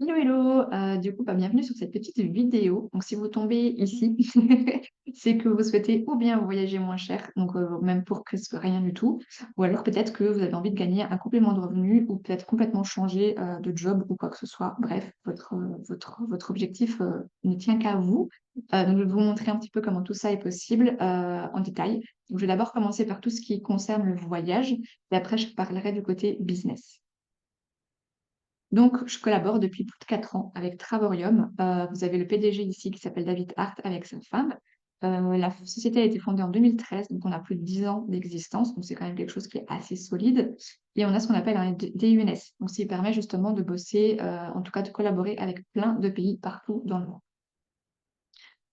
Hello, hello! Du coup, bienvenue sur cette petite vidéo. Donc, si vous tombez ici, c'est que vous souhaitez ou bien voyager moins cher, donc même pour presque rien du tout, ou alors peut-être que vous avez envie de gagner un complément de revenu ou peut-être complètement changer de job ou quoi que ce soit. Bref, votre objectif ne tient qu'à vous. Donc, je vais vous montrer un petit peu comment tout ça est possible en détail. Donc, je vais d'abord commencer par tout ce qui concerne le voyage et après, je parlerai du côté business. Donc, je collabore depuis plus de 4 ans avec Travorium. Vous avez le PDG ici qui s'appelle David Hart avec sa femme. La société a été fondée en 2013, donc on a plus de 10 ans d'existence, donc c'est quand même quelque chose qui est assez solide. Et on a ce qu'on appelle un DUNS, donc ce qui permet justement de bosser, en tout cas de collaborer avec plein de pays partout dans le monde.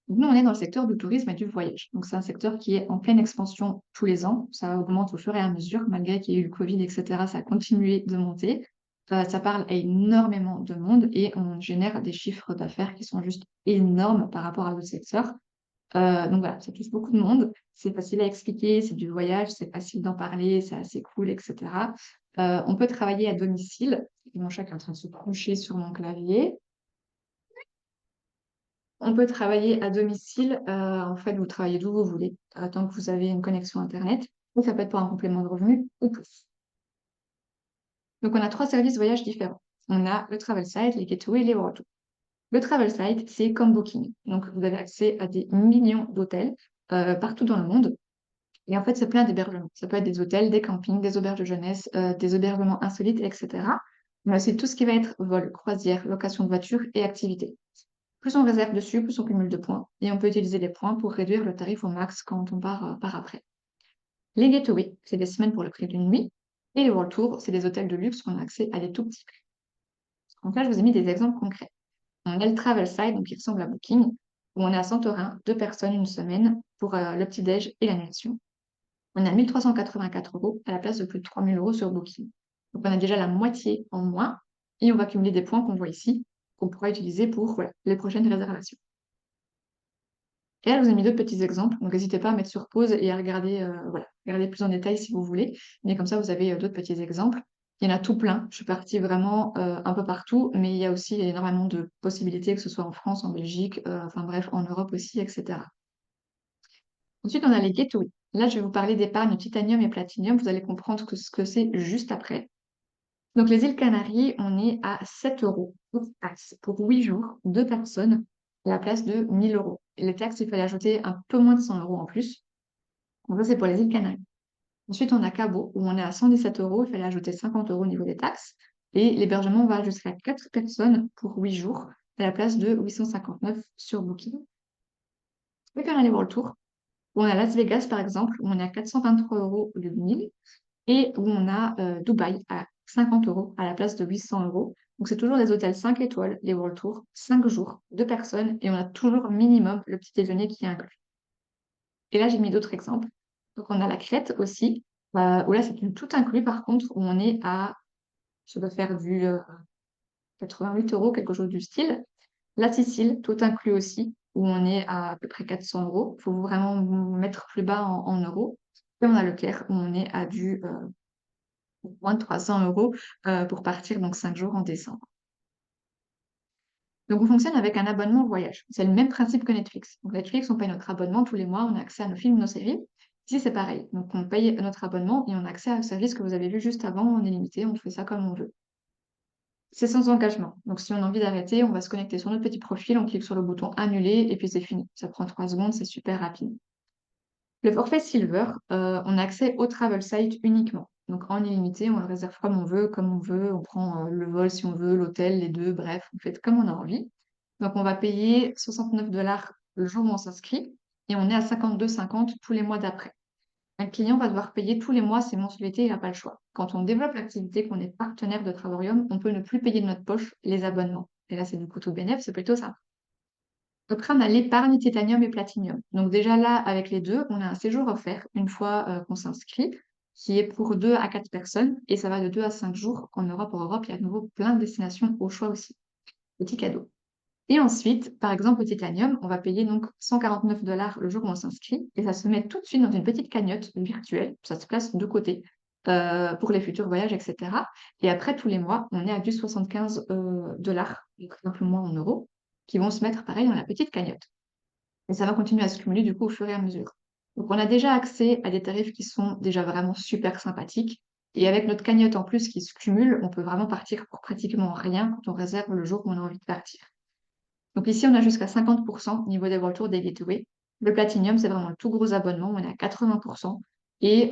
Donc, nous, on est dans le secteur du tourisme et du voyage. Donc, c'est un secteur qui est en pleine expansion tous les ans. Ça augmente au fur et à mesure, malgré qu'il y ait eu le Covid, etc. Ça a continué de monter. Ça parle à énormément de monde et on génère des chiffres d'affaires qui sont juste énormes par rapport à d'autres secteurs. Donc voilà, ça touche beaucoup de monde. C'est facile à expliquer, c'est du voyage, c'est facile d'en parler, c'est assez cool, etc. On peut travailler à domicile. Mon chat qui est en train de se coucher sur mon clavier. On peut travailler à domicile. En fait, vous travaillez d'où vous voulez, tant que vous avez une connexion Internet. Ou ça peut être pour un complément de revenu ou plus. Donc, on a 3 services voyage différents. On a le travel site, les gateways et les retours. Le travel site, c'est comme Booking. Donc, vous avez accès à des millions d'hôtels partout dans le monde. Et en fait, c'est plein d'hébergements. Ça peut être des hôtels, des campings, des auberges de jeunesse, des hébergements insolites, etc. Mais c'est tout ce qui va être vol, croisière, location de voiture et activités. Plus on réserve dessus, plus on cumule de points. Et on peut utiliser les points pour réduire le tarif au max quand on part par après. Les getaways, c'est des semaines pour le prix d'une nuit. Et les World Tour, c'est des hôtels de luxe qu'on a accès à des tout petits prix. Donc là, je vous ai mis des exemples concrets. On a le Travel Side, donc qui ressemble à Booking, où on est à Santorin, 2 personnes, une semaine, pour le petit-déj et l'annulation. On est à 1 384 € à la place de plus de 3 000 € sur Booking. Donc on a déjà la moitié en moins et on va cumuler des points qu'on voit ici, qu'on pourra utiliser pour voilà, les prochaines réservations. Et là, je vous ai mis d'autres petits exemples, donc n'hésitez pas à mettre sur pause et à regarder, voilà, regarder plus en détail si vous voulez. Mais comme ça, vous avez d'autres petits exemples. Il y en a tout plein. Je suis partie vraiment un peu partout, mais il y a aussi énormément de possibilités, que ce soit en France, en Belgique, enfin bref, en Europe aussi, etc. Ensuite, on a les gateways. Là, je vais vous parler d'épargne titanium et platinium. Vous allez comprendre ce que c'est juste après. Donc, les îles Canaries, on est à 7 € pour taxe pour 8 jours, 2 personnes, à la place de 1 000 €. Et les taxes, il fallait ajouter un peu moins de 100 € en plus. Donc, ça, c'est pour les îles Canaries. Ensuite, on a Cabo, où on est à 117 €. Il fallait ajouter 50 € au niveau des taxes. Et l'hébergement va jusqu'à 4 personnes pour 8 jours, à la place de 859 sur Booking. Et puis, on a les World Tour, où on a Las Vegas, par exemple, où on est à 423 € au lieu de 1000. Et où on a Dubaï à 50 € à la place de 800 €. Donc, c'est toujours des hôtels 5 étoiles, les World Tour, 5 jours, 2 personnes, et on a toujours minimum le petit déjeuner qui est inclus. Et là, j'ai mis d'autres exemples. Donc, on a la Crète aussi, où là, c'est du tout inclus, par contre, où on est à, ça doit faire du 88 €, quelque chose du style. La Sicile, tout inclus aussi, où on est à peu près 400 €. Il faut vraiment mettre plus bas en euros. Et on a le Caire, où on est à du moins de 300 € pour partir, donc 5 jours en décembre. Donc, on fonctionne avec un abonnement voyage. C'est le même principe que Netflix. Donc, Netflix, on paye notre abonnement tous les mois, on a accès à nos films, nos séries. Ici, c'est pareil. Donc, on paye notre abonnement et on a accès au service que vous avez vu juste avant. On est limité, on fait ça comme on veut. C'est sans engagement. Donc, si on a envie d'arrêter, on va se connecter sur notre petit profil, on clique sur le bouton annuler et puis c'est fini. Ça prend 3 secondes, c'est super rapide. Le forfait Silver, on a accès au travel site uniquement. Donc en illimité, on le réserve comme on veut, on prend le vol si on veut, l'hôtel, les deux, bref, on fait comme on a envie. Donc on va payer 69 $ le jour où on s'inscrit et on est à 52,50 tous les mois d'après. Un client va devoir payer tous les mois ses mensualités, il n'a pas le choix. Quand on développe l'activité, qu'on est partenaire de Travorium, on peut ne plus payer de notre poche les abonnements. Et là, c'est du coup tout bénéf, c'est plutôt ça. Après, on a l'épargne titanium et platinium. Donc déjà là, avec les deux, on a un séjour offert une fois qu'on s'inscrit, qui est pour 2 à 4 personnes, et ça va de 2 à 5 jours en Europe. En Europe, il y a de nouveau plein de destinations au choix aussi. Petit cadeau. Et ensuite, par exemple, au titanium, on va payer donc 149 $ le jour où on s'inscrit, et ça se met tout de suite dans une petite cagnotte virtuelle, ça se place de côté. pour les futurs voyages, et cetera. Et après, tous les mois, on est à du 75 dollars, donc un peu moins en euros, qui vont se mettre pareil dans la petite cagnotte. Et ça va continuer à se cumuler du coup au fur et à mesure. Donc on a déjà accès à des tarifs qui sont déjà vraiment super sympathiques. Et avec notre cagnotte en plus qui se cumule, on peut vraiment partir pour pratiquement rien quand on réserve le jour où on a envie de partir. Donc ici, on a jusqu'à 50% au niveau des World Tour, des Gateways. Le Platinum, c'est vraiment le tout gros abonnement, on est à 80%. Et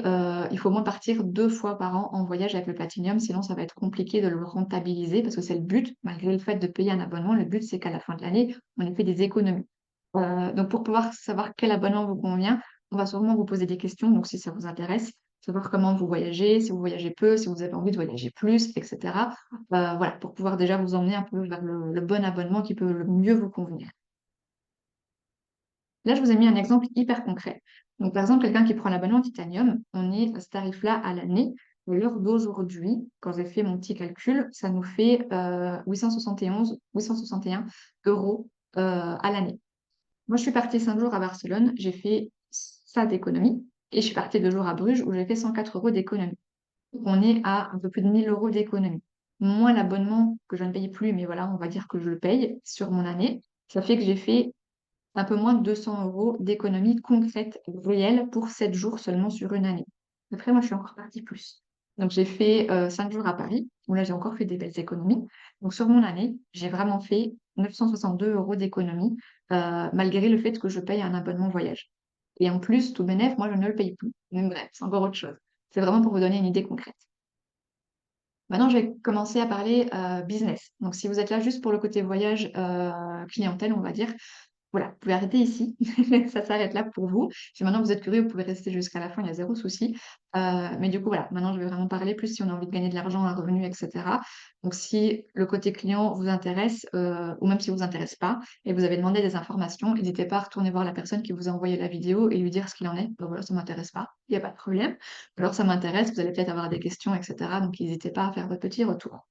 il faut au moins partir 2 fois par an en voyage avec le Platinum, sinon ça va être compliqué de le rentabiliser parce que c'est le but, malgré le fait de payer un abonnement, le but c'est qu'à la fin de l'année, on ait fait des économies. Donc pour pouvoir savoir quel abonnement vous convient, on va sûrement vous poser des questions, donc si ça vous intéresse, savoir comment vous voyagez, si vous voyagez peu, si vous avez envie de voyager plus, etc. Voilà, pour pouvoir déjà vous emmener un peu vers le bon abonnement qui peut le mieux vous convenir. Là, je vous ai mis un exemple hyper concret. Donc, par exemple, quelqu'un qui prend l'abonnement Titanium, on est à ce tarif-là à l'année. À l'heure d'aujourd'hui, quand j'ai fait mon petit calcul, ça nous fait 861 euros à l'année. Moi, je suis partie 5 jours à Barcelone, j'ai fait ça d'économie, et je suis partie 2 jours à Bruges où j'ai fait 104 euros d'économie. Donc, on est à un peu plus de 1000 euros d'économie. Moins l'abonnement que je ne paye plus, mais voilà, on va dire que je le paye sur mon année, ça fait que j'ai fait un peu moins de 200 euros d'économie concrète, réelle, pour 7 jours seulement sur une année. Après, moi, je suis encore partie plus. Donc, j'ai fait 5 jours à Paris, où là, j'ai encore fait des belles économies. Donc, sur mon année, j'ai vraiment fait 962 euros d'économie, malgré le fait que je paye un abonnement voyage. Et en plus, tout bénef, moi, je ne le paye plus. Mais bref, c'est encore autre chose. C'est vraiment pour vous donner une idée concrète. Maintenant, je vais commencer à parler business. Donc, si vous êtes là juste pour le côté voyage clientèle, on va dire, voilà, vous pouvez arrêter ici. Ça s'arrête là pour vous. Si maintenant vous êtes curieux, vous pouvez rester jusqu'à la fin, il y a zéro souci. Mais du coup, voilà, maintenant je vais vraiment parler plus si on a envie de gagner de l'argent, un revenu, etc. Donc, si le côté client vous intéresse, ou même si vous intéresse pas, et vous avez demandé des informations, n'hésitez pas à retourner voir la personne qui vous a envoyé la vidéo et lui dire ce qu'il en est. Donc voilà, ça m'intéresse pas, il n'y a pas de problème. Alors ça m'intéresse, vous allez peut-être avoir des questions, etc. Donc n'hésitez pas à faire votre petit retour.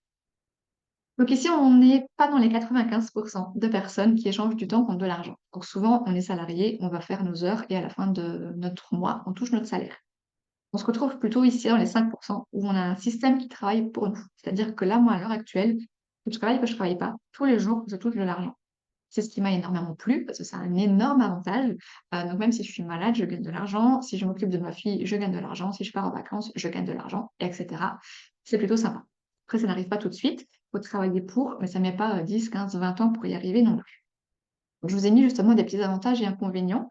Donc ici, on n'est pas dans les 95% de personnes qui échangent du temps contre de l'argent. Donc souvent, on est salarié, on va faire nos heures et à la fin de notre mois, on touche notre salaire. On se retrouve plutôt ici dans les 5% où on a un système qui travaille pour nous. C'est-à-dire que là, moi, à l'heure actuelle, que je travaille, que je ne travaille pas, tous les jours, je touche de l'argent. C'est ce qui m'a énormément plu parce que c'est un énorme avantage. Donc même si je suis malade, je gagne de l'argent. Si je m'occupe de ma fille, je gagne de l'argent. Si je pars en vacances, je gagne de l'argent, etc. C'est plutôt sympa. Après, ça n'arrive pas tout de suite. Il faut travailler pour, mais ça ne met pas 10, 15, 20 ans pour y arriver non plus. Donc, je vous ai mis justement des petits avantages et inconvénients.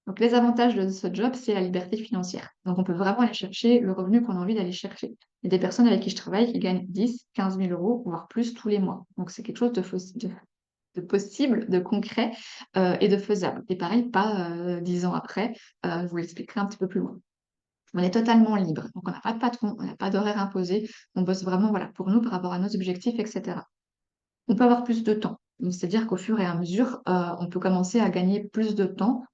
Donc les avantages de ce job, c'est la liberté financière. Donc on peut vraiment aller chercher le revenu qu'on a envie d'aller chercher. Il y a des personnes avec qui je travaille qui gagnent 10, 15 000 euros, voire plus tous les mois. Donc c'est quelque chose de possible, de concret et de faisable. Et pareil, pas 10 ans après, je vous l'expliquerai un petit peu plus loin. On est totalement libre, donc on n'a pas de patron, on n'a pas d'horaire imposé, on bosse vraiment voilà, pour nous par rapport à nos objectifs, etc. On peut avoir plus de temps, donc c'est-à-dire qu'au fur et à mesure, on peut commencer à gagner plus de temps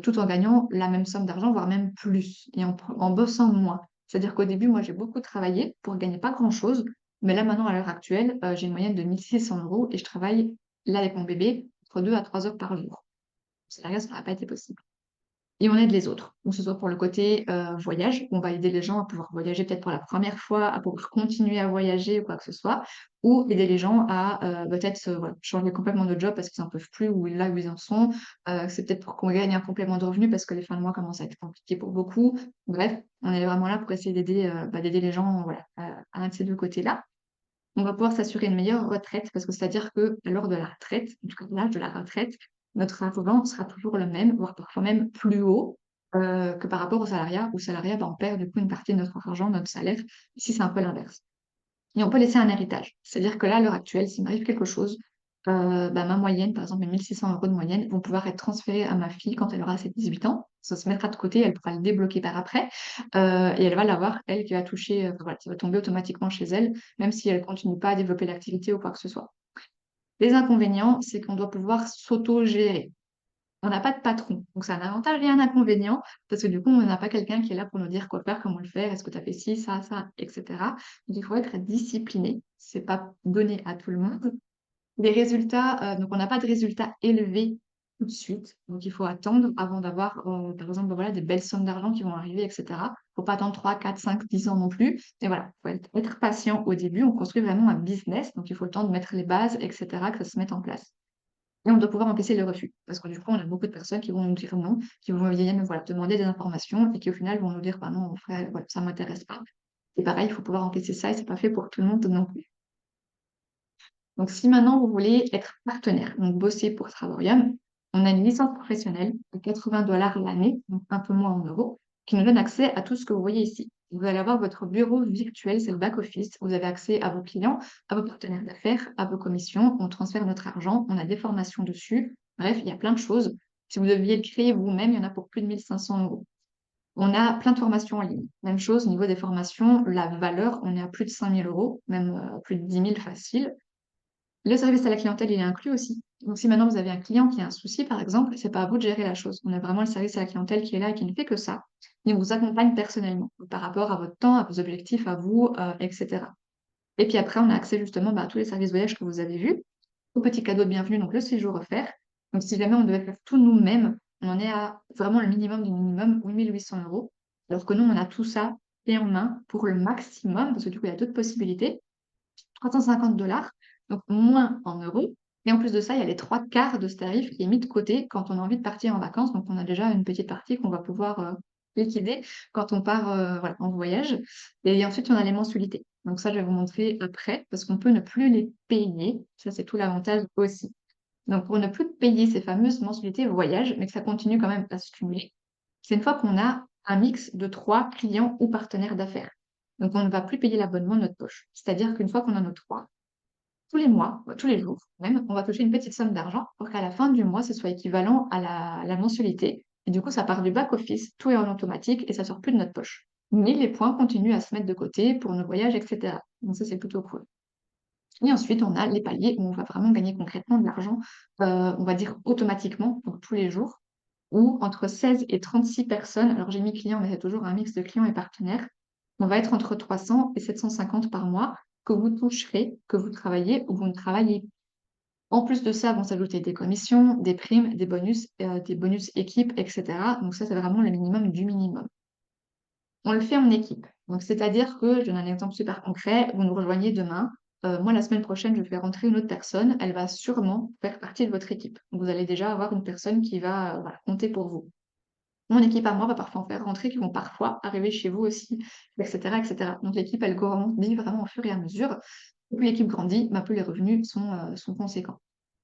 tout en gagnant la même somme d'argent, voire même plus, et en bossant moins. C'est-à-dire qu'au début, moi, j'ai beaucoup travaillé pour gagner pas grand-chose, mais là, maintenant, à l'heure actuelle, j'ai une moyenne de 1600 euros et je travaille là avec mon bébé entre 2 à 3 heures par jour. Ça n'aurait pas été possible. Et on aide les autres. Donc, que ce soit pour le côté voyage, où on va aider les gens à pouvoir voyager peut-être pour la première fois, à pouvoir continuer à voyager ou quoi que ce soit, ou aider les gens à peut-être voilà, changer complètement de job parce qu'ils n'en peuvent plus, ou là où ils en sont. C'est peut-être pour qu'on gagne un complément de revenu parce que les fins de mois commencent à être compliquées pour beaucoup. Bref, on est vraiment là pour essayer d'aider les gens voilà, à un de ces deux côtés-là. On va pouvoir s'assurer une meilleure retraite parce que c'est-à-dire que lors de la retraite, en tout cas l'âge de la retraite, notre argent sera toujours le même, voire parfois même plus haut que par rapport au salariat. Au salariat, bah, on perd du coup une partie de notre argent, notre salaire. Ici, c'est un peu l'inverse. Et on peut laisser un héritage. C'est-à-dire que là, à l'heure actuelle, s'il m'arrive quelque chose, bah, ma moyenne, par exemple, mes 1600 euros de moyenne, vont pouvoir être transférés à ma fille quand elle aura ses 18 ans. Ça se mettra de côté, elle pourra le débloquer par après. Et elle va l'avoir, elle, qui va toucher, voilà, ça va tomber automatiquement chez elle, même si elle ne continue pas à développer l'activité ou quoi que ce soit. Les inconvénients, c'est qu'on doit pouvoir s'auto-gérer. On n'a pas de patron. Donc, c'est un avantage et un inconvénient, parce que du coup, on n'a pas quelqu'un qui est là pour nous dire quoi faire, comment le faire, est-ce que tu as fait ci, ça, etc. Donc, il faut être discipliné. C'est pas donné à tout le monde. Les résultats, donc on n'a pas de résultats élevés tout de suite. Donc, il faut attendre avant d'avoir, par exemple, voilà, des belles sommes d'argent qui vont arriver, etc. Faut pas attendre 3, 4, 5, 10 ans non plus. Et voilà, faut être patient au début. On construit vraiment un business, donc il faut le temps de mettre les bases, et cetera, que ça se mette en place. Et on doit pouvoir encaisser le refus. Parce que du coup, on a beaucoup de personnes qui vont nous dire non, qui vont venir voilà, demander des informations et qui au final vont nous dire bah non, frère, voilà, ça m'intéresse pas. Et pareil, il faut pouvoir encaisser ça et c'est pas fait pour tout le monde non plus. Donc, si maintenant vous voulez être partenaire, donc bosser pour Travaurium, on a une licence professionnelle de 80 $ l'année, donc un peu moins en euros, qui nous donne accès à tout ce que vous voyez ici. Vous allez avoir votre bureau virtuel, c'est le back-office. Vous avez accès à vos clients, à vos partenaires d'affaires, à vos commissions. On transfère notre argent, on a des formations dessus. Bref, il y a plein de choses. Si vous deviez le créer vous-même, il y en a pour plus de 1 500 €. On a plein de formations en ligne. Même chose au niveau des formations, la valeur, on est à plus de 5 000 €, même plus de 10 000 facile. Le service à la clientèle, il est inclus aussi. Donc, si maintenant vous avez un client qui a un souci, par exemple, c'est pas à vous de gérer la chose. On a vraiment le service à la clientèle qui est là et qui ne fait que ça. Et on vous accompagne personnellement par rapport à votre temps, à vos objectifs, à vous, etc. Et puis après, on a accès justement à tous les services voyage que vous avez vus. Au petit cadeau de bienvenue, donc le séjour offert. Donc, si jamais on devait faire tout nous-mêmes, on en est à vraiment le minimum du minimum, 8 800 €. Alors que nous, on a tout ça fait en main pour le maximum, parce que du coup, il y a d'autres possibilités. 350 $, donc moins en euros. Et en plus de ça, il y a les 3 quarts de ce tarif qui est mis de côté quand on a envie de partir en vacances. Donc, on a déjà une petite partie qu'on va pouvoir liquider quand on part voilà, en voyage. Et ensuite, on a les mensualités. Donc ça, je vais vous montrer après, parce qu'on peut ne plus les payer. Ça, c'est tout l'avantage aussi. Donc, pour ne plus payer ces fameuses mensualités voyage, mais que ça continue quand même à se cumuler, c'est une fois qu'on a un mix de 3 clients ou partenaires d'affaires. Donc, on ne va plus payer l'abonnement de notre poche. C'est-à-dire qu'une fois qu'on a nos 3, tous les mois, tous les jours même, on va toucher une petite somme d'argent pour qu'à la fin du mois, ce soit équivalent à la mensualité. Et du coup, ça part du back-office, tout est en automatique et ça sort plus de notre poche. Mais les points continuent à se mettre de côté pour nos voyages, etc. Donc ça, c'est plutôt cool. Et ensuite, on a les paliers où on va vraiment gagner concrètement de l'argent, on va dire automatiquement, donc tous les jours, ou entre 16 et 36 personnes. Alors, j'ai mis clients, mais c'est toujours un mix de clients et partenaires. On va être entre 300 et 750 par mois que vous toucherez, que vous travaillez ou vous ne travaillez pas. En plus de ça, vont s'ajouter des commissions, des primes, des bonus équipes, etc. Donc ça, c'est vraiment le minimum du minimum. On le fait en équipe. Donc, c'est-à-dire que, je donne un exemple super concret, vous nous rejoignez demain. Moi, la semaine prochaine, je vais rentrer une autre personne. Elle va sûrement faire partie de votre équipe. Donc, vous allez déjà avoir une personne qui va voilà, compter pour vous. Mon équipe à moi va parfois en faire rentrer, qui vont parfois arriver chez vous aussi, etc., etc. Donc, l'équipe, elle grandit vraiment au fur et à mesure. Et plus l'équipe grandit, plus les revenus sont conséquents.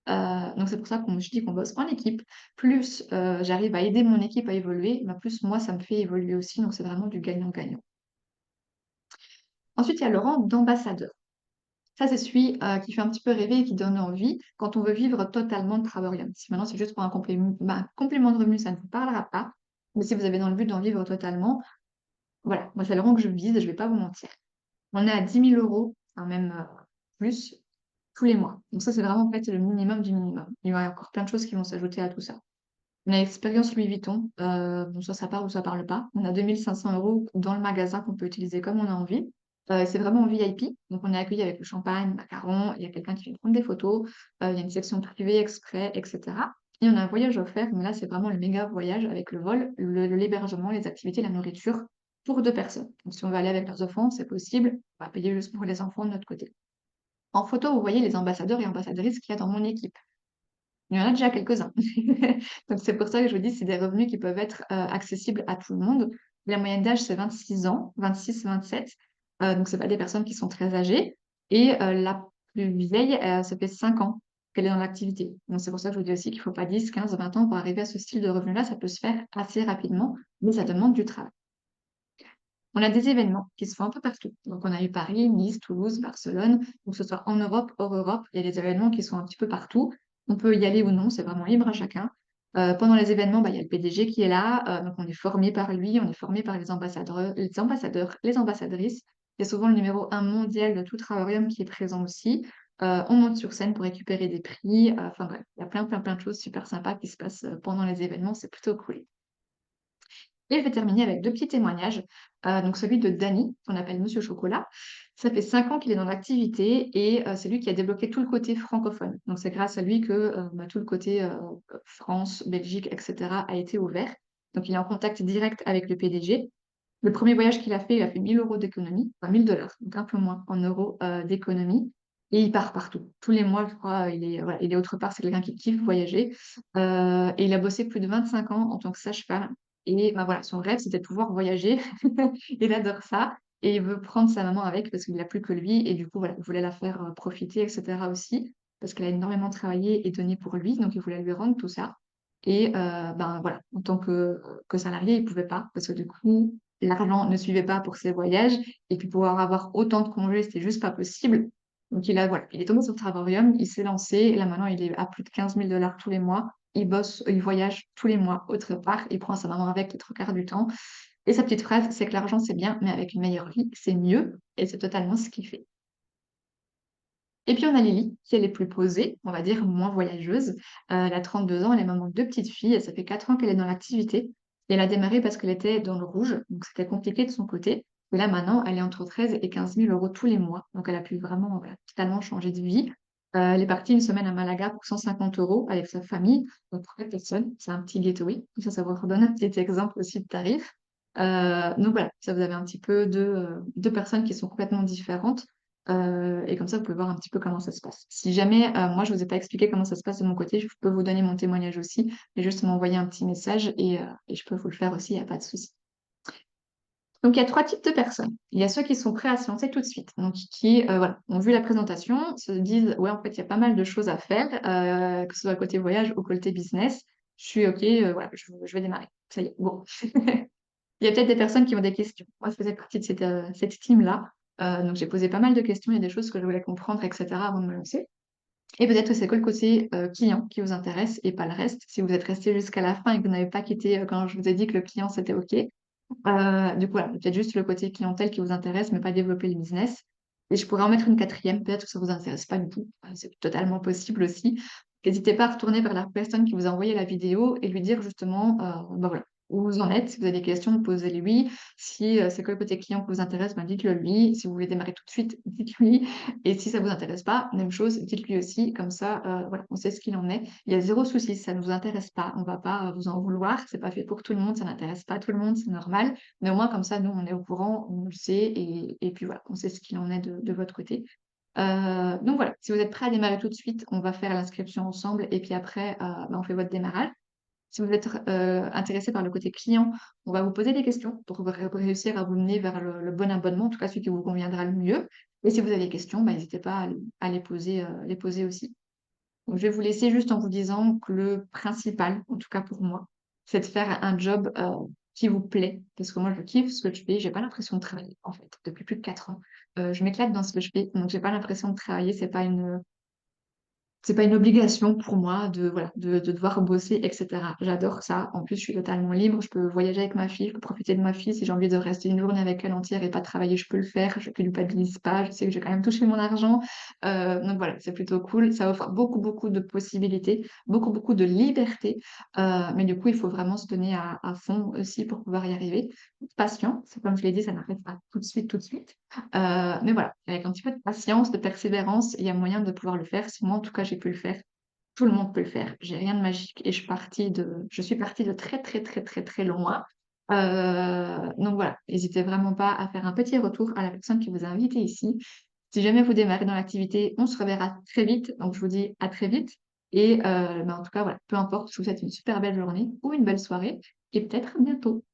Donc, c'est pour ça je dis qu'on bosse en équipe. Plus j'arrive à aider mon équipe à évoluer, plus moi, ça me fait évoluer aussi. Donc, c'est vraiment du gagnant-gagnant. Ensuite, il y a le rang d'ambassadeur. Ça, c'est celui qui fait un petit peu rêver et qui donne envie quand on veut vivre totalement de Travaurium. Si maintenant c'est juste pour un complément de revenu, ça ne vous parlera pas. Mais si vous avez dans le but d'en vivre totalement, voilà, moi c'est le rang que je vise, je ne vais pas vous mentir. On est à 10 000 €, enfin même plus, tous les mois. Donc ça, c'est vraiment en fait le minimum du minimum. Il y aura encore plein de choses qui vont s'ajouter à tout ça. On a l'expérience Louis Vuitton, bon, ça parle ou ça parle pas. On a 2 500 € dans le magasin qu'on peut utiliser comme on a envie. C'est vraiment en VIP, donc on est accueilli avec le champagne, macarons, il y a quelqu'un qui vient prendre des photos, il y a une section privée exprès, etc. Et on a un voyage offert, mais là c'est vraiment le méga voyage avec le vol, l'hébergement, les activités, la nourriture pour 2 personnes. Donc si on veut aller avec leurs enfants, c'est possible, on va payer juste pour les enfants de notre côté. En photo, vous voyez les ambassadeurs et ambassadrices qu'il y a dans mon équipe. Il y en a déjà quelques-uns. Donc, c'est pour ça que je vous dis, c'est des revenus qui peuvent être accessibles à tout le monde. La moyenne d'âge, c'est 26 ans, 26-27. Donc, ce pas des personnes qui sont très âgées. Et la plus vieille, ça fait 5 ans qu'elle est dans l'activité. Donc, c'est pour ça que je vous dis aussi qu'il ne faut pas 10, 15, 20 ans pour arriver à ce style de revenu-là. Ça peut se faire assez rapidement, mais ça demande du travail. On a des événements qui se font un peu partout. Donc, on a eu Paris, Nice, Toulouse, Barcelone. Donc, que ce soit en Europe, hors Europe, il y a des événements qui sont un petit peu partout. On peut y aller ou non, c'est vraiment libre à chacun. Pendant les événements, il y a le PDG qui est là. Donc, on est formé par lui, on est formé par les ambassadeurs, les ambassadrices. C'est souvent le numéro 1 mondial de tout Travaurium qui est présent aussi. On monte sur scène pour récupérer des prix. Enfin bref, il y a plein, plein, plein de choses super sympas qui se passent pendant les événements. C'est plutôt cool. Et je vais terminer avec 2 petits témoignages. Donc celui de Dany, qu'on appelle Monsieur Chocolat. Ça fait 5 ans qu'il est dans l'activité et c'est lui qui a débloqué tout le côté francophone. Donc c'est grâce à lui que tout le côté France, Belgique, etc. a été ouvert. Donc il est en contact direct avec le PDG. Le premier voyage qu'il a fait, il a fait 1 000 € d'économie, enfin 1 000 $, donc un peu moins en euros d'économie. Et il part partout. Tous les mois, je crois, voilà, il est autre part. C'est quelqu'un qui kiffe voyager. Et il a bossé plus de 25 ans en tant que sage-femme. Et ben voilà, son rêve, c'était de pouvoir voyager. Il adore ça. Et il veut prendre sa maman avec parce qu'il n'a plus que lui. Et du coup, voilà, il voulait la faire profiter, etc. aussi. Parce qu'elle a énormément travaillé et donné pour lui. Donc, il voulait lui rendre tout ça. Et ben voilà, en tant que salarié, il pouvait pas. Parce que du coup, l'argent ne suivait pas pour ses voyages. Et puis, pouvoir avoir autant de congés, c'était juste pas possible. Donc, voilà, il est tombé sur Travarium, il s'est lancé. Et là, maintenant, il est à plus de 15 000 $ tous les mois. Il bosse, il voyage tous les mois autre part. Il prend sa maman avec les trois quarts du temps. Et sa petite phrase, c'est que l'argent, c'est bien, mais avec une meilleure vie, c'est mieux. Et c'est totalement ce qu'il fait. Et puis on a Lily, qui elle est plus posée, on va dire moins voyageuse. Elle a 32 ans, elle est maman de deux petites filles, et ça fait 4 ans qu'elle est dans l'activité. Et elle a démarré parce qu'elle était dans le rouge, donc c'était compliqué de son côté. Et là maintenant, elle est entre 13 et 15 000 € tous les mois, donc elle a pu vraiment voilà, totalement changer de vie. Elle est partie une semaine à Malaga pour 150 € avec sa famille, donc pour 4 personnes, c'est un petit gateway. Ça vous redonne un petit exemple aussi de tarif. Donc voilà, ça vous avez un petit peu deux personnes qui sont complètement différentes. Et comme ça, vous pouvez voir un petit peu comment ça se passe. Si jamais, moi, je vous ai pas expliqué comment ça se passe de mon côté, je peux vous donner mon témoignage aussi, mais juste m'envoyer un petit message et je peux vous le faire aussi, il n'y a pas de souci. Donc, il y a trois types de personnes. Il y a ceux qui sont prêts à se lancer tout de suite, donc qui voilà, ont vu la présentation, se disent, ouais, en fait, il y a pas mal de choses à faire, que ce soit côté voyage ou côté business. Je suis OK, voilà, je vais démarrer. Ça y est, bon. Il y a peut-être des personnes qui ont des questions. Moi, je faisais partie de cette team-là. Donc, j'ai posé pas mal de questions. Il y a des choses que je voulais comprendre, etc. avant de me lancer. Et peut-être que c'est que le côté client qui vous intéresse et pas le reste. Si vous êtes resté jusqu'à la fin et que vous n'avez pas quitté quand je vous ai dit que le client, c'était OK. Du coup, voilà, peut-être juste le côté clientèle qui vous intéresse, mais pas développer le business. Et je pourrais en mettre une quatrième, peut-être que ça vous intéresse pas du tout. C'est totalement possible aussi. N'hésitez pas à retourner vers la personne qui vous a envoyé la vidéo et lui dire justement, bah voilà, où vous en êtes. Si vous avez des questions, posez-les lui. Si c'est que le côté client qui vous intéresse, ben dites-le lui. Si vous voulez démarrer tout de suite, dites-lui. Et si ça vous intéresse pas, même chose, dites-lui aussi. Comme ça, voilà, on sait ce qu'il en est. Il y a zéro souci, si ça ne vous intéresse pas. On va pas vous en vouloir. C'est pas fait pour tout le monde, ça n'intéresse pas tout le monde, c'est normal. Mais au moins, comme ça, nous, on est au courant, on le sait. Et puis voilà, on sait ce qu'il en est de votre côté. Donc voilà, si vous êtes prêt à démarrer tout de suite, on va faire l'inscription ensemble et puis après, ben, on fait votre démarrage. Si vous êtes intéressé par le côté client, on va vous poser des questions pour réussir à vous mener vers le bon abonnement, en tout cas celui qui vous conviendra le mieux. Et si vous avez des questions, ben, n'hésitez pas à les poser aussi. Donc, je vais vous laisser juste en vous disant que le principal, en tout cas pour moi, c'est de faire un job qui vous plaît. Parce que moi, je kiffe ce que je fais. J'ai pas l'impression de travailler, en fait, depuis plus de 4 ans. Je m'éclate dans ce que je fais. Donc, j'ai pas l'impression de travailler. C'est pas une obligation pour moi de, voilà, de devoir bosser, etc. J'adore ça. En plus, je suis totalement libre. Je peux voyager avec ma fille, je peux profiter de ma fille. Si j'ai envie de rester une journée avec elle entière et pas travailler, je peux le faire. Je ne culpabilise pas. Je sais que j'ai quand même touché mon argent. Donc voilà, c'est plutôt cool. Ça offre beaucoup, beaucoup de possibilités, beaucoup, beaucoup de liberté. Mais du coup, il faut vraiment se donner à fond aussi pour pouvoir y arriver. Patient, c'est comme je l'ai dit, ça n'arrive pas tout de suite, tout de suite. Mais voilà, avec un petit peu de patience, de persévérance, il y a moyen de pouvoir le faire. Si moi, en tout cas, j'ai pu le faire, tout le monde peut le faire. J'ai rien de magique et je suis partie de très, très, très, très, très loin. Donc voilà, n'hésitez vraiment pas à faire un petit retour à la personne qui vous a invité ici. Si jamais vous démarrez dans l'activité, on se reverra très vite. Donc je vous dis à très vite. Et en tout cas, voilà, peu importe, je vous souhaite une super belle journée ou une belle soirée et peut-être à bientôt.